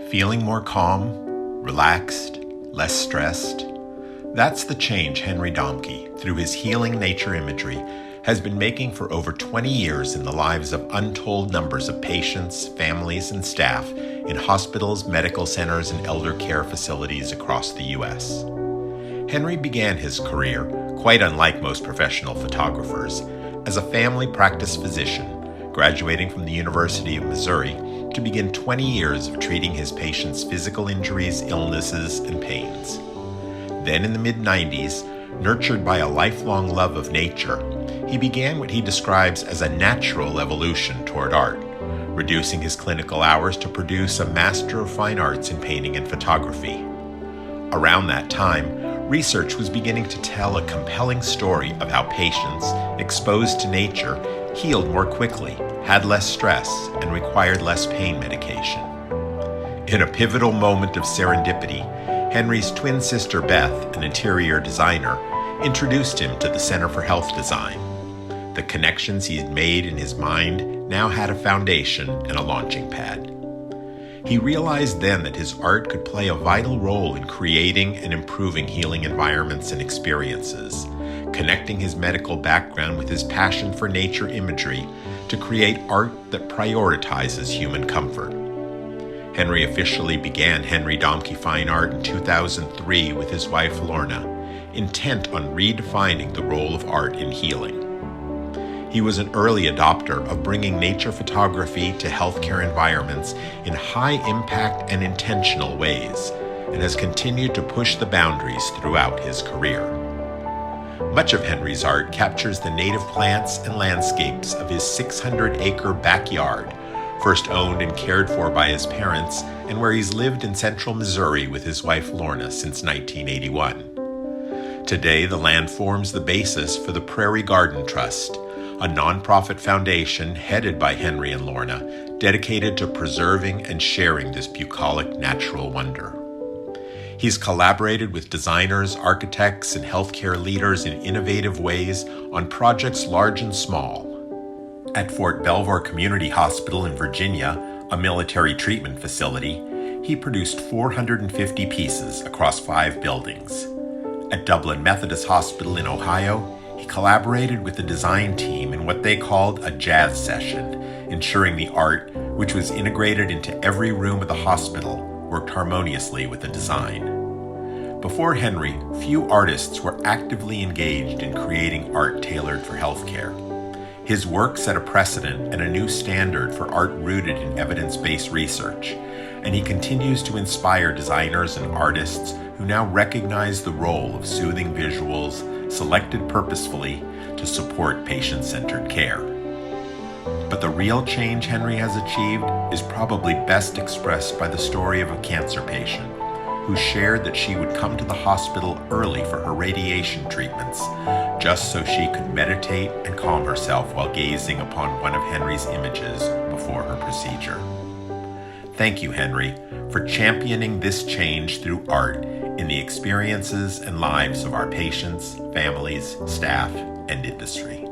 Feeling more calm, relaxed, less stressed? That's the change HenryDomke, through his healing nature imagery, has been making for over 20 years in the lives of untold numbers of patients, families, and staff in hospitals, medical centers, and elder care facilities across the U.S. Henry began his career, quite unlike most professional photographers, as a family practice physician, graduating from the University of Missouri to begin 20 years of treating his patients' physical injuries, illnesses, and pains. Then in the mid-90s, nurtured by a lifelong love of nature, he began what he describes as a natural evolution toward art, reducing his clinical hours to produce a Master of Fine Arts in painting and photography. Around that time, research was beginning to tell a compelling story of how patients, exposed to nature, healed more quickly, had less stress, and required less pain medication. In a pivotal moment of serendipity, Henry's twin sister Beth, an interior designer, introduced him to the Center for Health Design. The connections he'd made in his mind now had a foundation and a launching pad. He realized then that his art could play a vital role in creating and improving healing environments and experiences, connecting his medical background with his passion for nature imagery to create art that prioritizes human comfort. Henry officially began HenryDomke Fine Art in 2003 with his wife Lorna, intent on redefining the role of art in healing. He was an early adopter of bringing nature photography to healthcare environments in high-impact and intentional ways, and has continued to push the boundaries throughout his career. Much of Henry's art captures the native plants and landscapes of his 600-acre backyard, first owned and cared for by his parents, and where he's lived in central Missouri with his wife Lorna since 1981. Today, the land forms the basis for the Prairie Garden Trust, a nonprofit foundation headed by Henry and Lorna, dedicated to preserving and sharing this bucolic natural wonder. He's collaborated with designers, architects, and healthcare leaders in innovative ways on projects large and small. At Fort Belvoir Community Hospital in Virginia, a military treatment facility, he produced 450 pieces across 5 buildings. At Dublin Methodist Hospital in Ohio, he collaborated with the design team in what they called a jazz session, ensuring the art, which was integrated into every room of the hospital, worked harmoniously with the design. Before Henry, few artists were actively engaged in creating art tailored for healthcare. His work set a precedent and a new standard for art rooted in evidence-based research, and he continues to inspire designers and artists who now recognize the role of soothing visuals selected purposefully to support patient-centered care. But the real change Henry has achieved is probably best expressed by the story of a cancer patient who shared that she would come to the hospital early for her radiation treatments just so she could meditate and calm herself while gazing upon one of Henry's images before her procedure. Thank you, Henry, for championing this change through art in the experiences and lives of our patients, families, staff, and industry.